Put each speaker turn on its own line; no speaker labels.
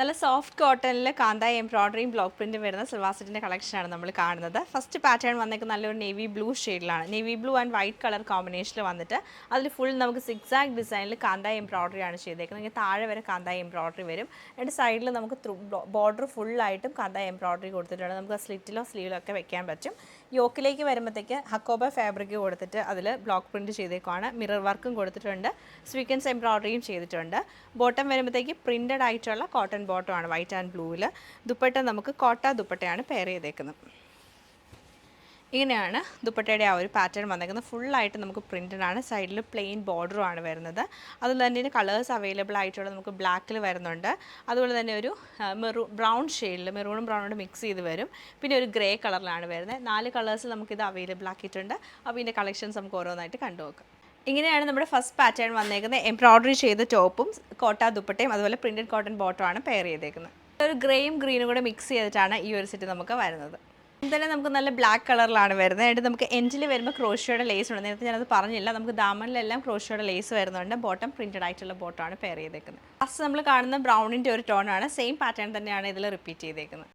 നല്ല സോഫ്റ്റ് കോട്ടണിൽ കാന്തായ എംബ്രോയ്ഡറിയും ബ്ലോക്ക് പ്രിൻറ്റും വരുന്ന സിൽവാർ സെറ്റിൻ്റെ കളക്ഷനാണ് നമ്മൾ കാണുന്നത്. ഫസ്റ്റ് പാറ്റേൺ വന്നേക്കുന്നത് നല്ലൊരു നേവി ബ്ലൂ ഷെയ്ഡിലാണ്. Navy blue and white colour കോമ്പിനേഷനിൽ വന്നിട്ട് അതിൽ ഫുൾ നമുക്ക് സിക്സാക് ഡിസൈനിൽ കാന്തായ എംബ്രോയ്ഡറി ആണ് ചെയ്തേക്കുന്നത്. ഇങ്ങനെ താഴെ വരെ കാന്തായ എംബ്രോയ്ഡറി വരും. എന്നിട്ട് സൈഡിൽ നമുക്ക് ബോർഡർ ഫുള്ളായിട്ടും കാന്തായ എംബ്രോയ്ഡറി കൊടുത്തിട്ടുണ്ട്. നമുക്ക് സ്ലിറ്റിലോ സ്ലീവിലോ ഒക്കെ വെക്കാൻ പറ്റും. യോക്കിലേക്ക് വരുമ്പോഴത്തേക്ക് ഹക്കോബ ഫാബ്രിക് കൊടുത്തിട്ട് അതിൽ ബ്ലോക്ക് പ്രിൻറ്റ് ചെയ്തേക്കുവാണ്. മിറർ വർക്കും കൊടുത്തിട്ടുണ്ട്. സ്വീക്വൻസ് എംബ്രോയ്ഡറിയും ചെയ്തിട്ടുണ്ട്. ബോട്ടം വരുമ്പോഴത്തേക്ക് പ്രിൻറ്റഡ് ആയിട്ടുള്ള കോട്ടൺ ബോട്ടമാണ് വൈറ്റ് ആൻഡ് ബ്ലൂവിൽ. ദുപ്പട്ട നമുക്ക് കോട്ട ദുപ്പട്ടയാണ് പെയർ ചെയ്തേക്കുന്നത്. ഇങ്ങനെയാണ് ദുപ്പട്ടയുടെ ആ ഒരു പാറ്റേൺ വന്നേക്കുന്നത്. ഫുള്ളായിട്ട് നമുക്ക് പ്രിൻറ്റഡ് ആണ്. സൈഡിൽ പ്ലെയിൻ ബോർഡറും ആണ് വരുന്നത്. അതുപോലെ തന്നെ കളേഴ്സ് അവൈലബിൾ ആയിട്ടുള്ള നമുക്ക് ബ്ലാക്കിൽ വരുന്നുണ്ട്. അതുപോലെ തന്നെ ഒരു ബ്രൗൺ ഷെയ്ഡിൽ മെറൂണും ബ്രൗണോട് മിക്സ് ചെയ്ത് വരും. പിന്നെ ഒരു ഗ്രേ കളറിലാണ് വരുന്നത്. 4 കളേഴ്സിൽ നമുക്കിത് അവൈലബിൾ ആക്കിയിട്ടുണ്ട്. അപ്പോൾ ഇതിൻ്റെ കളക്ഷൻസ് നമുക്ക് ഓരോന്നായിട്ട് കണ്ടുനോക്കാം. ഇങ്ങനെയാണ് നമ്മുടെ ഫസ്റ്റ് പാറ്റേൺ വന്നേക്കുന്നത്. എംബ്രോയ്ഡറി ചെയ്ത ടോപ്പും കോട്ട ദുപ്പട്ടയും അതുപോലെ പ്രിൻറ്റഡ് കോട്ടൺ ബോട്ടമാണ് പെയർ ചെയ്തേക്കുന്നത്. ഒരു ഗ്രേയും ഗ്രീനും കൂടെ മിക്സ് ചെയ്തിട്ടാണ് ഈ ഒരു സെറ്റ് നമുക്ക് വരുന്നത്. തന്നെ നമുക്ക് നല്ല ബ്ലാക്ക് കളറിലാണ് വരുന്നത്. എന്നിട്ട് നമുക്ക് എൻഡിൽ വരുമ്പോൾ ക്രോഷ്യയുടെ ലേസ് ഉണ്ട്. നേരത്തെ ഞാനത് പറഞ്ഞില്ല. നമുക്ക് ദാമനിലെല്ലാം ക്രോഷ്യയുടെ ലേസ് വരുന്നുണ്ട്. ബോട്ടം പ്രിൻറ്റഡ് ആയിട്ടുള്ള ബോട്ടമാണ് പെയർ ചെയ്തേക്കുന്നത്. ഫസ്റ്റ് നമ്മൾ കാണുന്ന ബ്രൗണിൻ്റെ ഒരു ടോണാണ്. സെയിം പാറ്റേൺ തന്നെയാണ് ഇതിൽ റിപ്പീറ്റ് ചെയ്തേക്കുന്നത്.